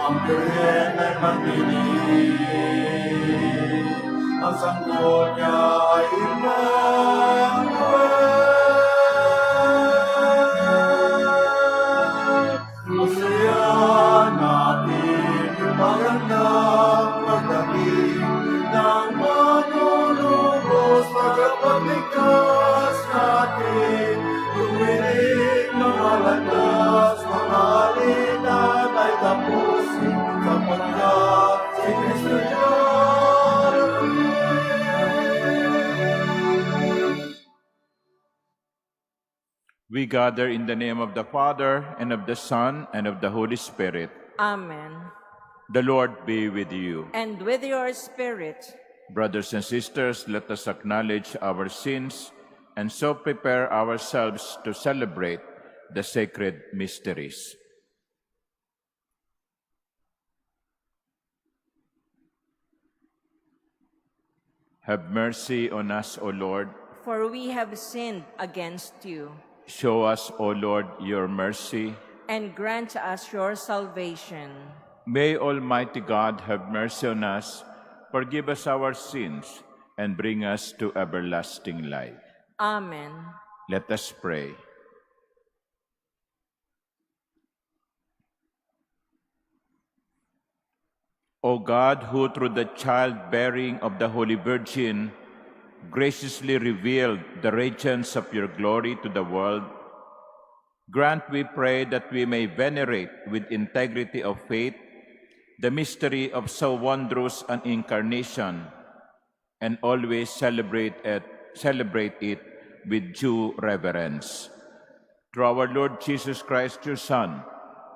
ang Birhen ay magdinig. Ang sanggol niya ay Emmanuel. Usayan natin magandang pagdating ng manunubos, tagapagligtas natin. Tuwiring mga landas, mga alitan ay tapusin, sapagkat si Kristo darating. We gather in the name of the Father, and of the Son, and of the Holy Spirit. Amen. The Lord be with you. And with your spirit. Brothers and sisters, let us acknowledge our sins and so prepare ourselves to celebrate the sacred mysteries. Have mercy on us, O Lord. For we have sinned against you. Show us, O Lord, your mercy. And grant us your salvation. May Almighty God have mercy on us, forgive us our sins, and bring us to everlasting life. Amen. Let us pray. O God, who through the childbearing of the Holy Virgin graciously revealed the radiance of your glory to the world, grant, we pray, that we may venerate with integrity of faith the mystery of so wondrous an incarnation, and always celebrate it with due reverence. Through our Lord Jesus Christ, your Son,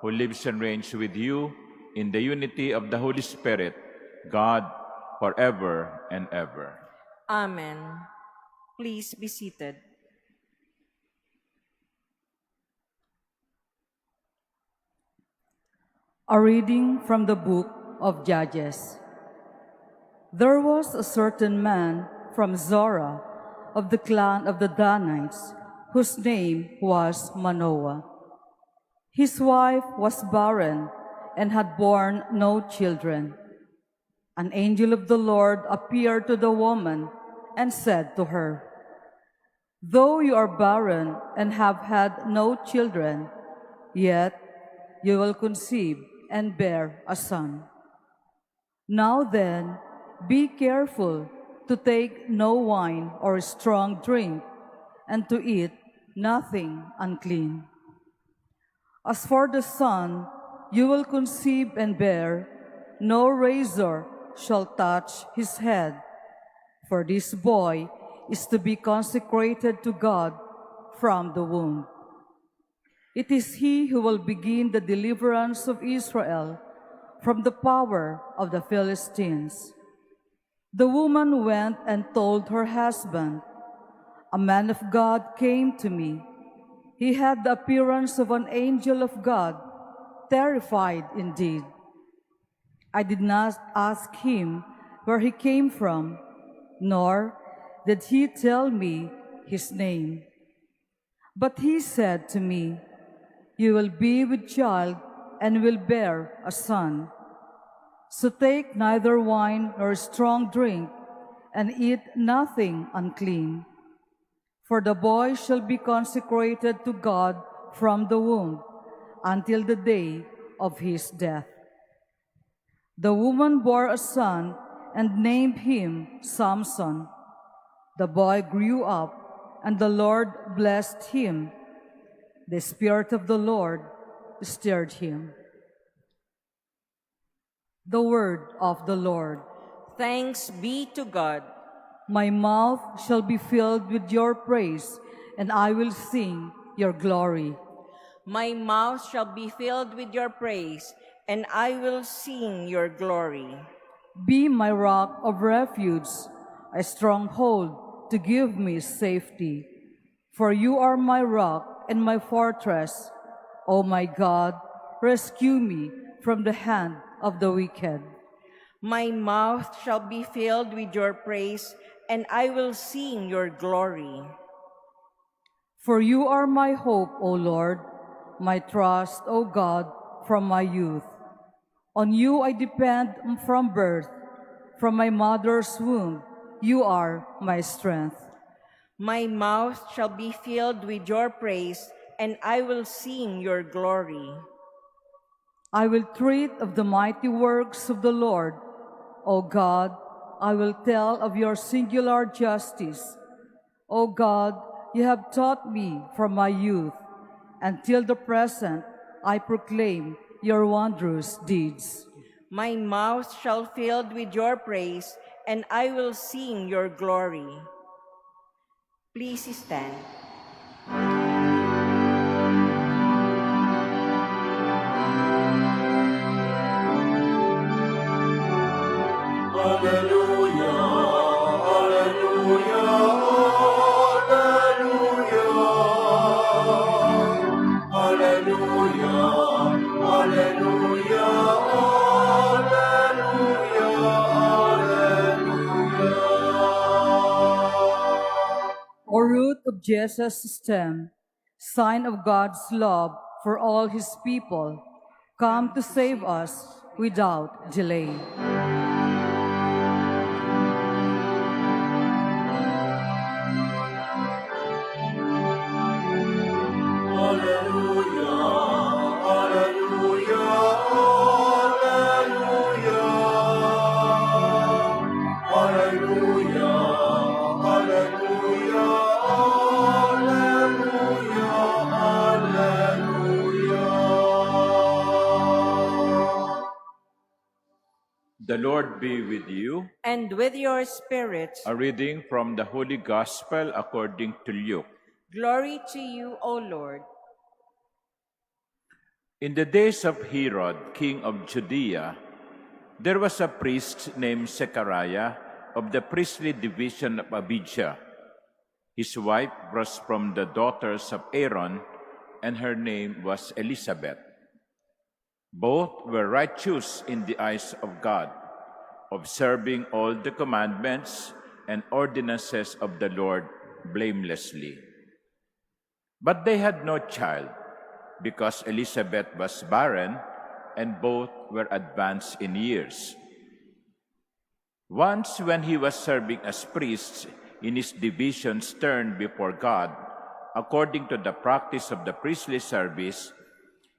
who lives and reigns with you in the unity of the Holy Spirit, God, forever and ever. Amen. Please be seated. A reading from the book of Judges. There was a certain man from Zorah of the clan of the Danites, whose name was Manoah. His wife was barren and had borne no children. An angel of the Lord appeared to the woman and said to her, "Though you are barren and have had no children, yet you will conceive and bear a son. Now then, be careful to take no wine or strong drink, and to eat nothing unclean. As for the son you will conceive and bear, no razor shall touch his head, for this boy is to be consecrated to God from the womb. It is he who will begin the deliverance of Israel from the power of the Philistines." The woman went and told her husband, "A man of God came to me. He had the appearance of an angel of God, terrified indeed. I did not ask him where he came from, nor did he tell me his name. But he said to me, 'You will be with child and will bear a son. So take neither wine nor strong drink, and eat nothing unclean. For the boy shall be consecrated to God from the womb until the day of his death.' The woman bore a son and named him Samson. The boy grew up, and the Lord blessed him. The Spirit of the Lord stirred him." The word of the Lord. Thanks be to God. My mouth shall be filled with your praise, and I will sing your glory. My mouth shall be filled with your praise, and I will sing your glory. Be my rock of refuge, a stronghold to give me safety. For you are my rock and my fortress. O my God, rescue me from the hand of the wicked. My mouth shall be filled with your praise, and I will sing your glory. For you are my hope, O Lord, my trust, O God, from my youth. On you I depend from birth. From my mother's womb, you are my strength. My mouth shall be filled with your praise, and I will sing your glory. I will treat of the mighty works of the Lord. O God, I will tell of your singular justice. O God, you have taught me from my youth. Until the present, I proclaim your wondrous deeds. My mouth shall filled with your praise, and I will sing your glory. Please stand. Hallelujah, hallelujah, hallelujah. Hallelujah, hallelujah, hallelujah, hallelujah. O root of Jesus' stem, sign of God's love for all his people, come to save us without delay. Hallelujah, hallelujah, hallelujah. Hallelujah, hallelujah, hallelujah, hallelujah. The Lord be with you. And with your spirit, A reading from the Holy Gospel according to Luke. glory to you, O Lord. In the days of Herod, king of Judea, there was a priest named Zechariah of the priestly division of Abijah. His wife was from the daughters of Aaron, and her name was Elizabeth. Both were righteous in the eyes of God, observing all the commandments and ordinances of the Lord blamelessly. But they had no child, because Elizabeth was barren, and both were advanced in years. Once, when he was serving as priest in his division's turn before God, according to the practice of the priestly service,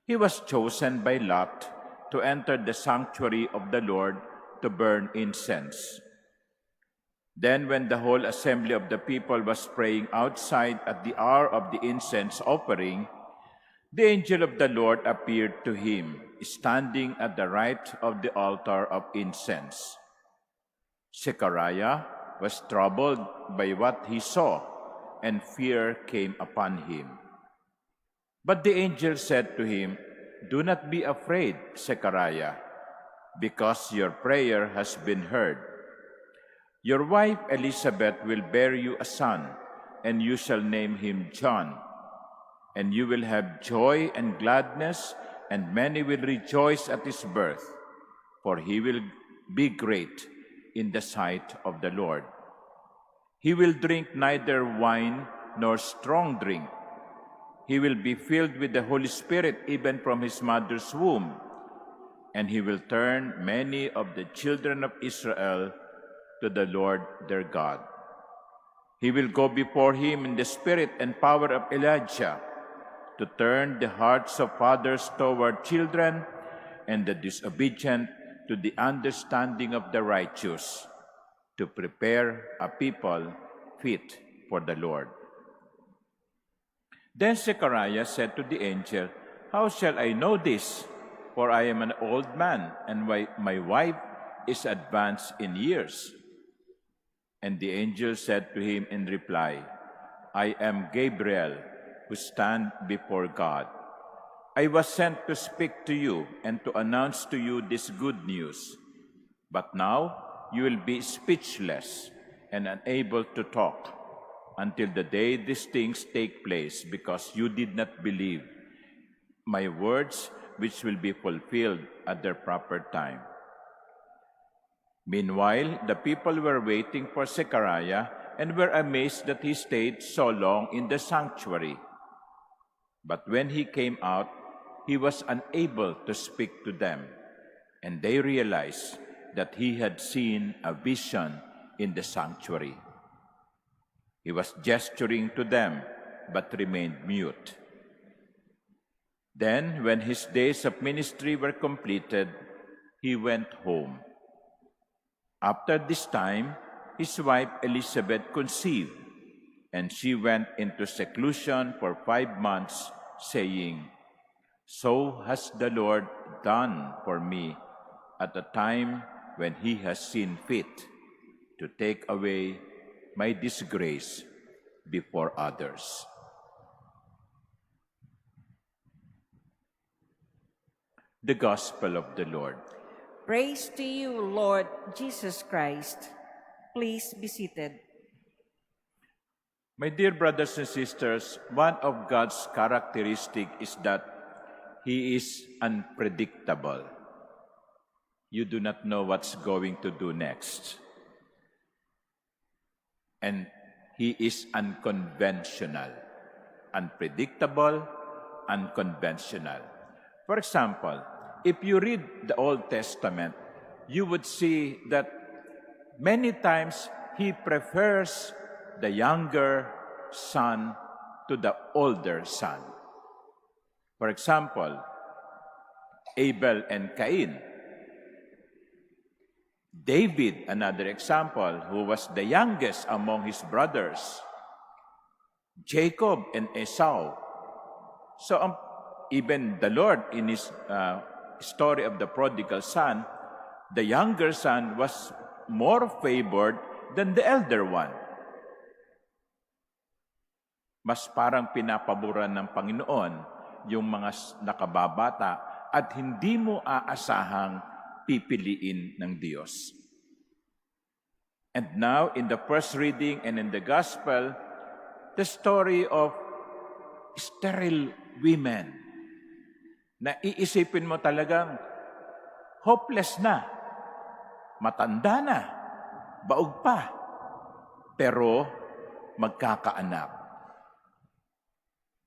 he was chosen by Lot to enter the sanctuary of the Lord to burn incense. Then, when the whole assembly of the people was praying outside at the hour of the incense offering, the angel of the Lord appeared to him, standing at the right of the altar of incense. Zechariah was troubled by what he saw, and fear came upon him. But the angel said to him, "Do not be afraid, Zechariah, because your prayer has been heard. Your wife Elizabeth will bear you a son, and you shall name him John. And you will have joy and gladness, and many will rejoice at his birth, for he will be great in the sight of the Lord. He will drink neither wine nor strong drink. He will be filled with the Holy Spirit even from his mother's womb, and he will turn many of the children of Israel to the Lord their God. He will go before him in the spirit and power of Elijah, to turn the hearts of fathers toward children and the disobedient to the understanding of the righteous, to prepare a people fit for the Lord." Then Zechariah said to the angel, "How shall I know this? For I am an old man, and my wife is advanced in years." And the angel said to him in reply, "I am Gabriel, who stand before God. I was sent to speak to you and to announce to you this good news. But now you will be speechless and unable to talk until the day these things take place, because you did not believe my words, which will be fulfilled at their proper time." Meanwhile, the people were waiting for Zechariah and were amazed that he stayed so long in the sanctuary. But when he came out, he was unable to speak to them. and they realized that he had seen a vision in the sanctuary. He was gesturing to them, but remained mute. Then, when his days of ministry were completed, he went home. After this time, his wife Elizabeth conceived, and she went into seclusion for 5 months, saying, "So has the Lord done for me at a time when he has seen fit to take away my disgrace before others." The Gospel of the Lord. Praise to you, Lord Jesus Christ. Please be seated. My dear brothers and sisters, one of God's characteristics is that He is unpredictable. You do not know what's going to do next. And He is unconventional. Unpredictable, unconventional. For example, if you read the Old Testament, you would see that many times He prefers the younger son to the older son. For example, Abel and Cain. David, another example, who was the youngest among his brothers. Jacob and Esau. So even the Lord, in his story of the prodigal son, the younger son was more favored than the elder one. Mas parang pinapaboran ng Panginoon yung mga nakababata at hindi mo aasahang pipiliin ng Diyos. And now, in the first reading and in the Gospel, the story of sterile women na iisipin mo talagang hopeless na, matanda na, baog pa, pero magkakaanak.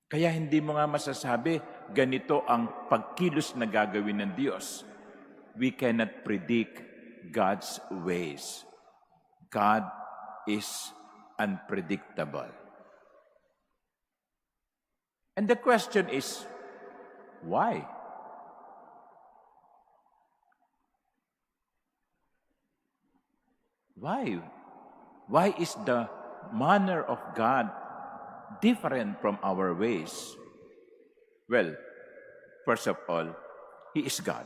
Kaya hindi mo nga masasabi, ganito ang pagkilos na gagawin ng Diyos. We cannot predict God's ways. God is unpredictable. And the question is, why? Why? Why is the manner of God different from our ways? Well, first of all, He is God.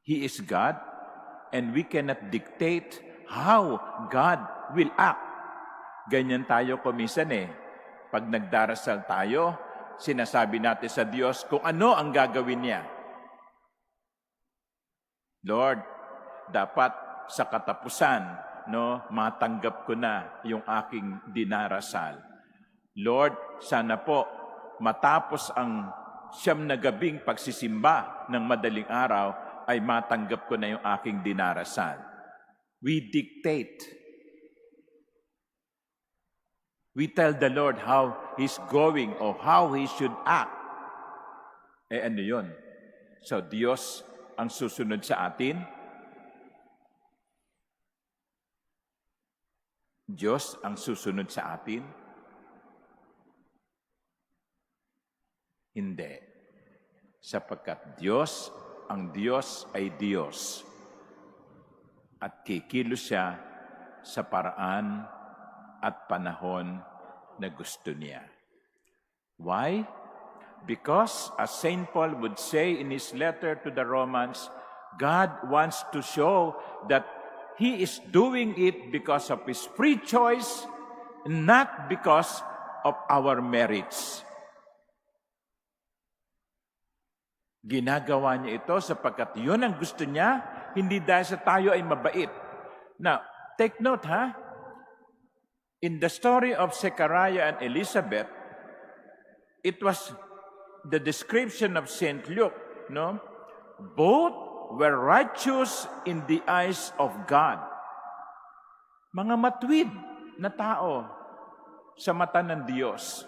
He is God, and we cannot dictate how God will act. Ganyan tayo kuminsan Pag nagdarasal tayo, sinasabi natin sa Diyos kung ano ang gagawin niya. Lord, dapat sa katapusan, matanggap ko na yung aking dinarasal. Lord, sana po matapos ang 9 na gabing pagsisimba ng madaling araw ay matanggap ko na yung aking dinarasal. We dictate. We tell the Lord how He's going or how He should act. Ano yun? So, Diyos ang susunod sa atin? Diyos ang susunod sa atin? Hindi. Sapagkat ang Diyos ay Diyos. At kikilos siya sa paraan at panahon na gusto niya. Why? Because, as St. Paul would say in his letter to the Romans, God wants to show that He is doing it because of His free choice, not because of our merits. Ginagawa niya ito sapagkat yun ang gusto niya, hindi dahil sa tayo ay mabait. Now, take note In the story of Zechariah and Elizabeth, it was the description of St. Luke, Both were righteous in the eyes of God. Mga matuwid na tao sa mata ng Diyos.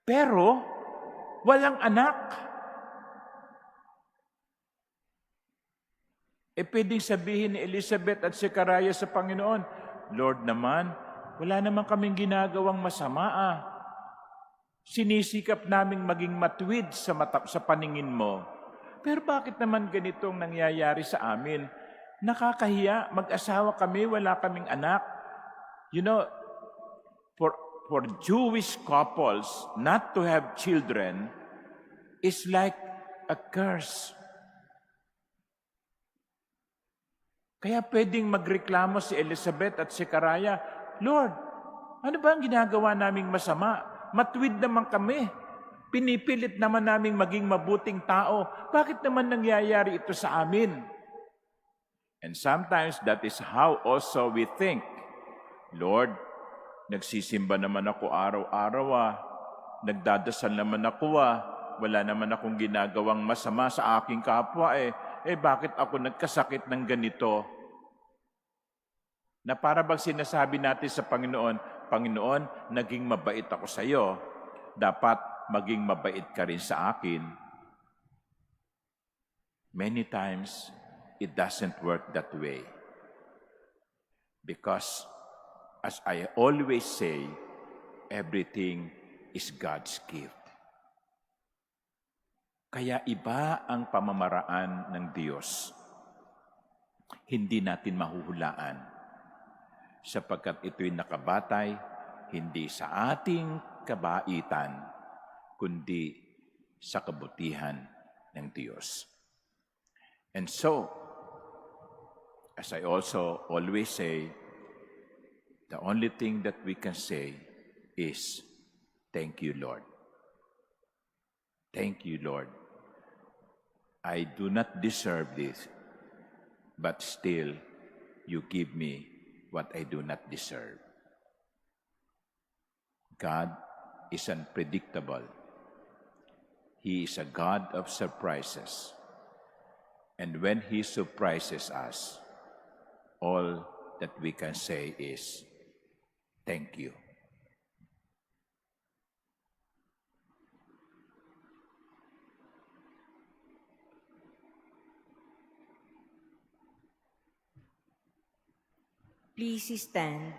Pero, walang anak. Pwedeng sabihin ni Elizabeth at Zechariah sa Panginoon, Lord naman, wala naman kaming ginagawang masama Sinisikap naming maging matuwid sa paningin mo. Pero bakit naman ganitong nangyayari sa amin? Nakakahiya, mag-asawa kami, wala kaming anak. You know, for Jewish couples, not to have children is like a curse. Kaya pwedeng magreklamo si Elizabeth at Zechariah, Lord, ano ba ang ginagawa naming masama? Matuwid naman kami. Pinipilit naman naming maging mabuting tao. Bakit naman nangyayari ito sa amin? And sometimes that is how also we think, Lord, nagsisimba naman ako araw-araw Nagdadasal naman ako Wala naman akong ginagawang masama sa aking kapwa bakit ako nagkasakit ng ganito? Na para bang sinasabi natin sa Panginoon, Panginoon, naging mabait ako sa iyo. Dapat maging mabait ka rin sa akin. Many times, it doesn't work that way. Because, as I always say, everything is God's gift. Kaya iba ang pamamaraan ng Diyos. Hindi natin mahuhulaan. Sapagkat ito'y nakabatay, hindi sa ating kabaitan, kundi sa kabutihan ng Diyos. And so, as I also always say, the only thing that we can say is, thank you, Lord. Thank you, Lord. I do not deserve this, but still, you give me what I do not deserve. God is unpredictable. He is a God of surprises. And when He surprises us, all that we can say is, thank you. Please stand.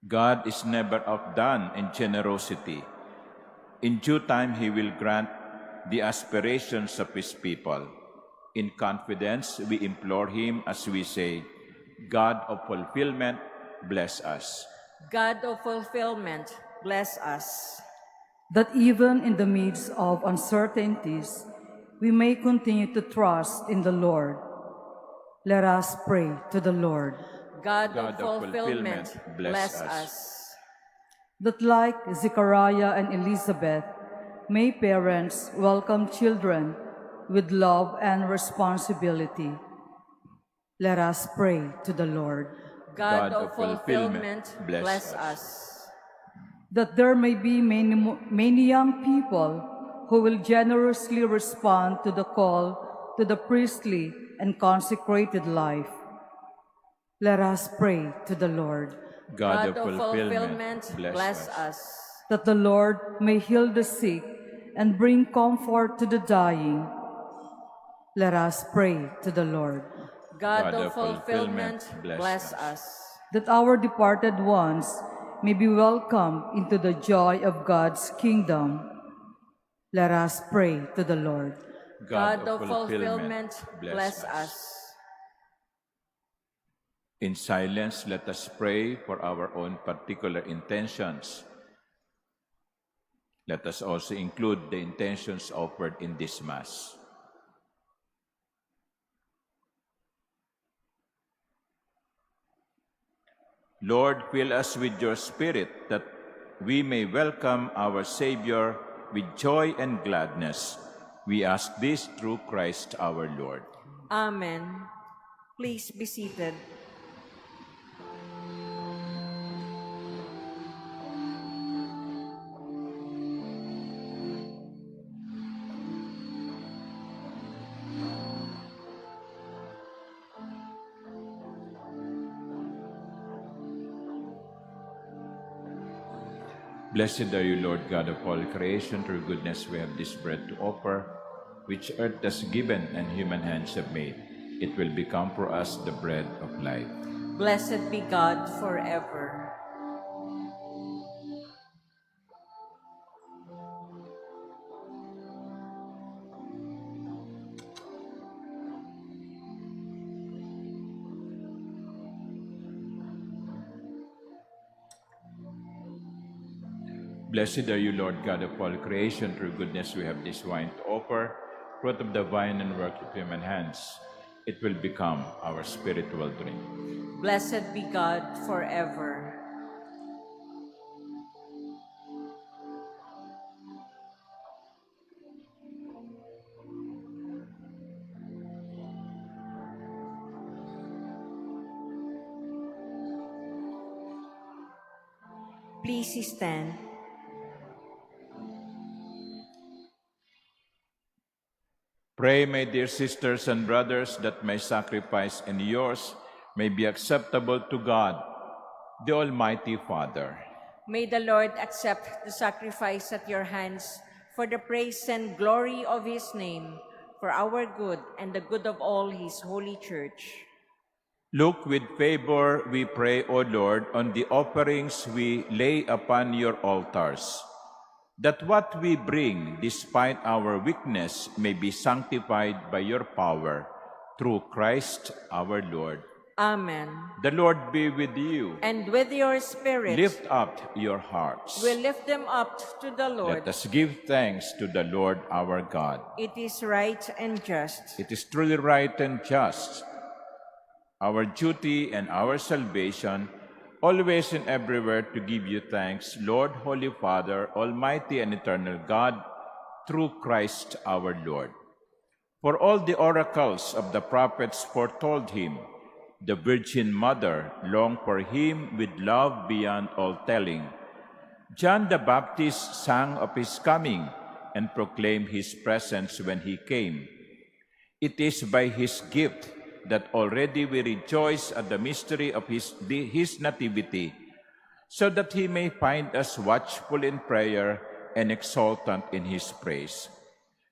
God is never outdone in generosity. In due time, He will grant the aspirations of His people. In confidence, we implore Him as we say, God of fulfillment, bless us. God of fulfillment, bless us. That even in the midst of uncertainties, we may continue to trust in the Lord. Let us pray to the Lord. God of fulfillment, bless us. That like Zechariah and Elizabeth, may parents welcome children with love and responsibility. Let us pray to the Lord. God of fulfillment, bless us. That there may be many young people who will generously respond to the call to the priestly and consecrated life. Let us pray to the Lord. God of fulfillment, bless us. That the Lord may heal the sick and bring comfort to the dying. Let us pray to the Lord. God of fulfillment, bless us. That our departed ones may be welcomed into the joy of God's kingdom. Let us pray to the Lord. God of fulfillment, bless us. In silence, let us pray for our own particular intentions. Let us also include the intentions offered in this Mass. Lord, fill us with your Spirit that we may welcome our Savior with joy and gladness. We ask this through Christ our Lord. Amen. Please be seated. Blessed are you, Lord God of all creation. Through goodness we have this bread to offer, which earth has given and human hands have made. It will become for us the bread of life. Blessed be God forever. Blessed are you, Lord God of all creation. Through goodness we have this wine to offer, fruit of the vine and work of human hands. It will become our spiritual drink. Blessed be God forever. Please stand. Pray, my dear sisters and brothers, that my sacrifice and yours may be acceptable to God, the Almighty Father. May the Lord accept the sacrifice at your hands for the praise and glory of his name, for our good and the good of all his holy church. Look with favor, we pray, O Lord, on the offerings we lay upon your altars, that what we bring, despite our weakness, may be sanctified by your power, through Christ our Lord. Amen. The Lord be with you. And with your spirit, Lift up your hearts. we lift them up to the Lord. Let us give thanks to the Lord our God. It is right and just. It is truly right and just, our duty and our salvation, always and everywhere to give you thanks, Lord, Holy Father, Almighty and eternal God, through Christ our Lord. For all the oracles of the prophets foretold him, the Virgin Mother longed for him with love beyond all telling. John the Baptist sang of his coming and proclaimed his presence when he came. It is by his gift that already we rejoice at the mystery of his nativity, so that he may find us watchful in prayer and exultant in his praise.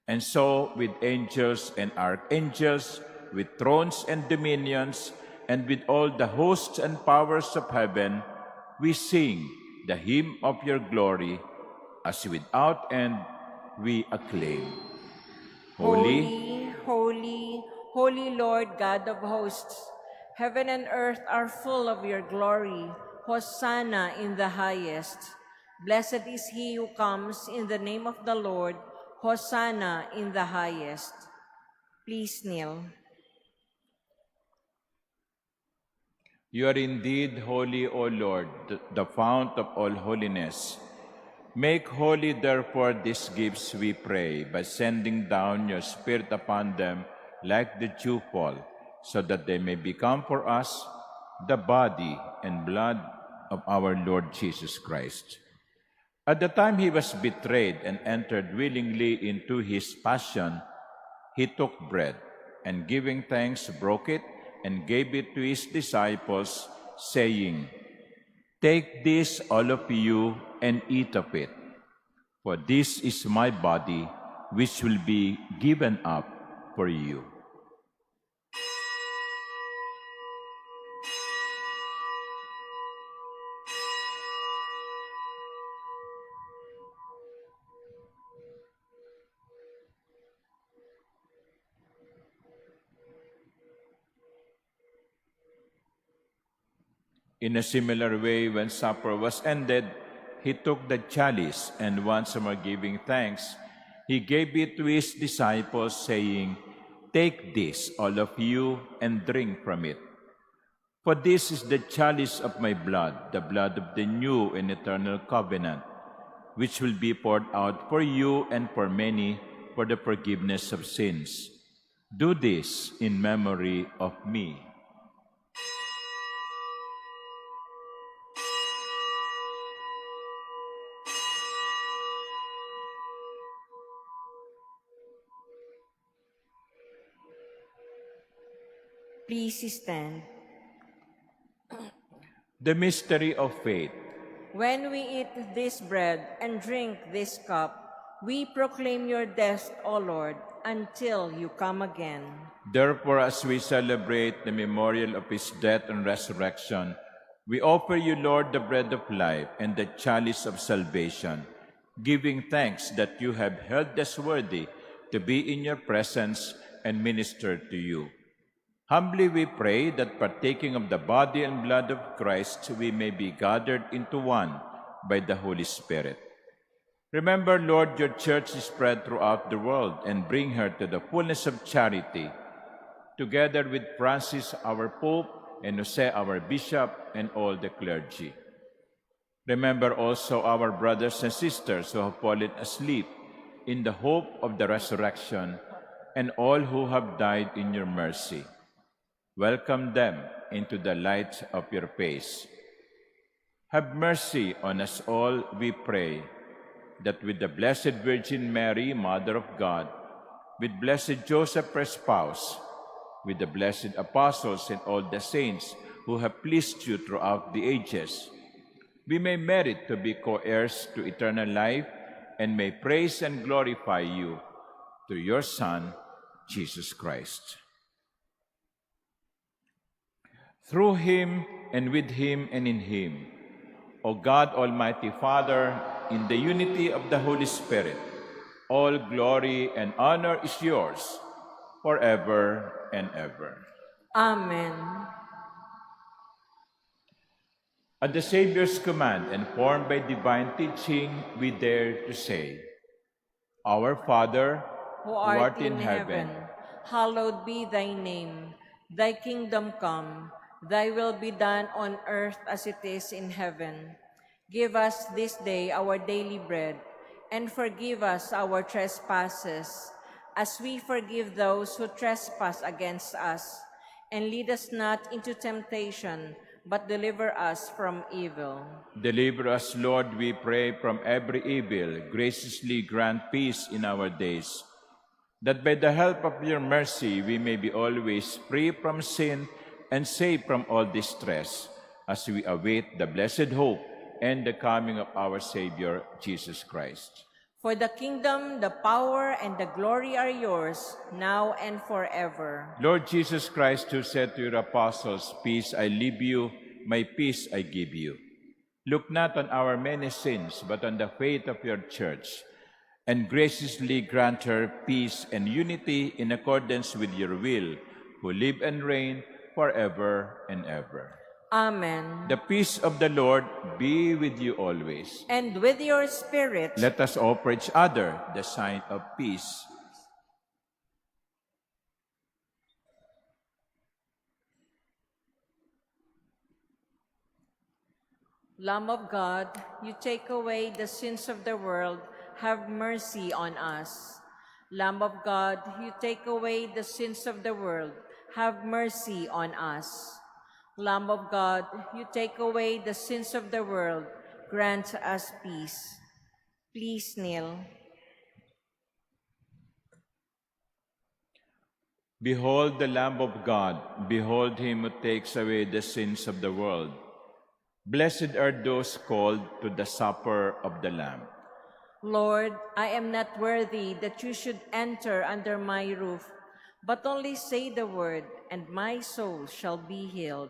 And so, with angels and archangels, with thrones and dominions, and with all the hosts and powers of heaven, we sing the hymn of your glory, as without end we acclaim. Holy, holy, holy Lord God of hosts, heaven and earth are full of your glory. Hosanna in the highest. Blessed is he who comes in the name of the Lord. Hosanna in the highest. Please kneel. You are indeed holy, O Lord, the fount of all holiness. Make holy, therefore, these gifts, we pray, by sending down your Spirit upon them like the dewfall, so that they may become for us the body and blood of our Lord Jesus Christ. At the time he was betrayed and entered willingly into his passion, he took bread, and giving thanks, broke it, and gave it to his disciples, saying, "Take this, all of you, and eat of it, for this is my body, which will be given up for you." In a similar way, when supper was ended, he took the chalice, and once more giving thanks, he gave it to his disciples, saying, "Take this, all of you, and drink from it. For this is the chalice of my blood, the blood of the new and eternal covenant, which will be poured out for you and for many for the forgiveness of sins. Do this in memory of me." Please stand. The mystery of faith. When we eat this bread and drink this cup, we proclaim your death, O Lord, until you come again. Therefore, as we celebrate the memorial of his death and resurrection, we offer you, Lord, the bread of life and the chalice of salvation, giving thanks that you have held us worthy to be in your presence and minister to you. Humbly we pray that partaking of the body and blood of Christ, we may be gathered into one by the Holy Spirit. Remember, Lord, your church is spread throughout the world and bring her to the fullness of charity, together with Francis, our Pope, and Jose, our Bishop, and all the clergy. Remember also our brothers and sisters who have fallen asleep in the hope of the resurrection, and all who have died in your mercy. Welcome them into the light of your face. Have mercy on us all, we pray, that with the Blessed Virgin Mary, Mother of God, with Blessed Joseph, her spouse, with the blessed apostles and all the saints who have pleased you throughout the ages, we may merit to be co-heirs to eternal life and may praise and glorify you through your Son, Jesus Christ. Through him and with him and in him, O God, Almighty Father, in the unity of the Holy Spirit, all glory and honor is yours forever and ever. Amen. At the Savior's command and formed by divine teaching, we dare to say, Our Father, Who art in heaven, hallowed be thy name. Thy kingdom come, thy will be done on earth as it is in heaven. Give us this day our daily bread, and forgive us our trespasses, as we forgive those who trespass against us. And lead us not into temptation, but deliver us from evil. Deliver us, Lord, we pray, from every evil. Graciously grant peace in our days, that by the help of your mercy we may be always free from sin and safe from all distress, as we await the blessed hope and the coming of our Savior, Jesus Christ. For the kingdom, the power, and the glory are yours, now and forever. Lord Jesus Christ, who said to your apostles, Peace I leave you, my peace I give you. Look not on our many sins, but on the faith of your church, and graciously grant her peace and unity in accordance with your will, who live and reign forever and ever. Amen. The peace of the Lord be with you always. And with your spirit. Let us offer each other the sign of peace. Lamb of God, you take away the sins of the world, have mercy on us. Lamb of God, you take away the sins of the world, have mercy on us. Lamb of God, you take away the sins of the world, grant us peace. Please kneel. Behold the Lamb of God, behold him who takes away the sins of the world. Blessed are those called to the supper of the Lamb. Lord, I am not worthy that you should enter under my roof, but only say the word, and my soul shall be healed.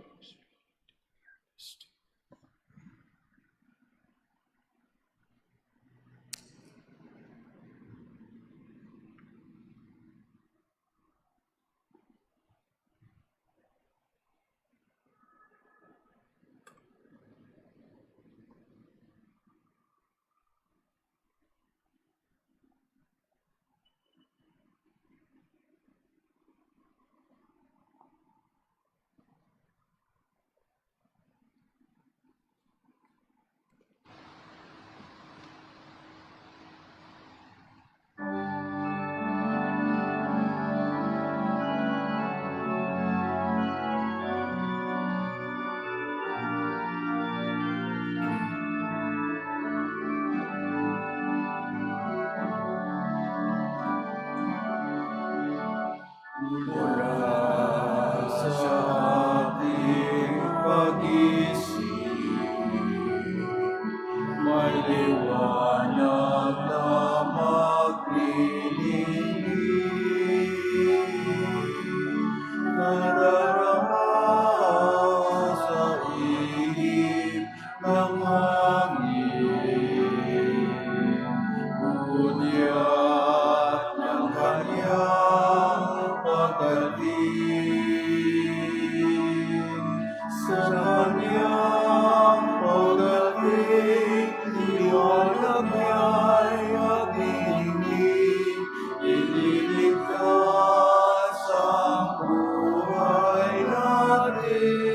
may liwanag na maglilihim, nadarama sa ihip ng hangin. Unyat ng kanyang pagdating, sa kanyang pagdating, liwanag niya'y magdidinig, ililigtas ang buhay natin.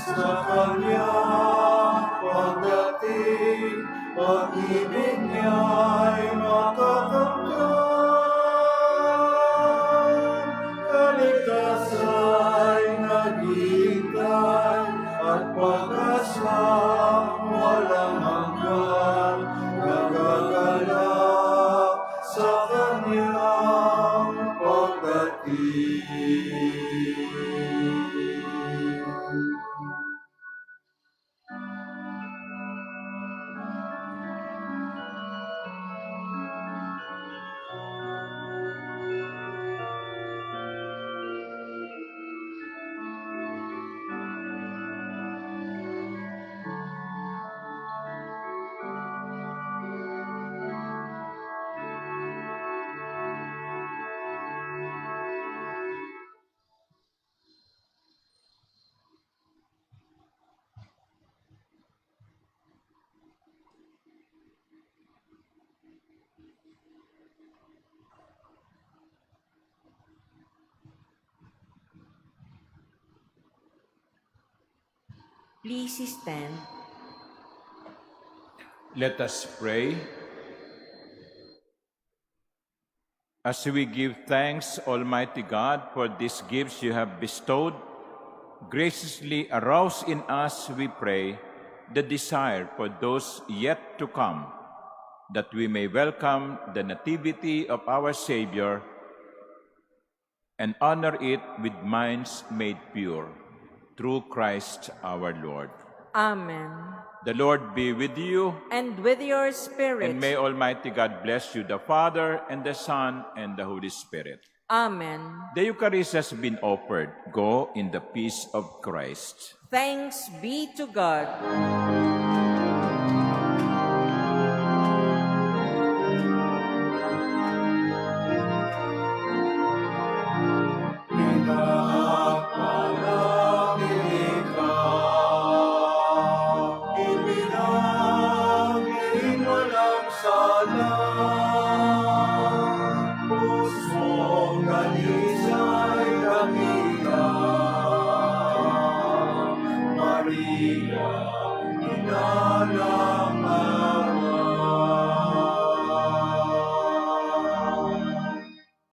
Sa kanyang pagdating, pag-ibig niya'y makakamtan. Kaligtasa'y naghihintay at pag-asang walang hanggan, nagagalak sa kanyang pagdating. Please stand. Let us pray. As we give thanks, Almighty God, for these gifts you have bestowed, graciously arouse in us, we pray, the desire for those yet to come, that we may welcome the nativity of our Savior and honor it with minds made pure, through Christ our Lord. Amen. The Lord be with you, And with your spirit. and may Almighty God bless you, the Father, and the Son, and the Holy Spirit. Amen. The Eucharist has been offered. Go in the peace of Christ. Thanks be to God. Pinagpalagin ka, ibinagin walang sala.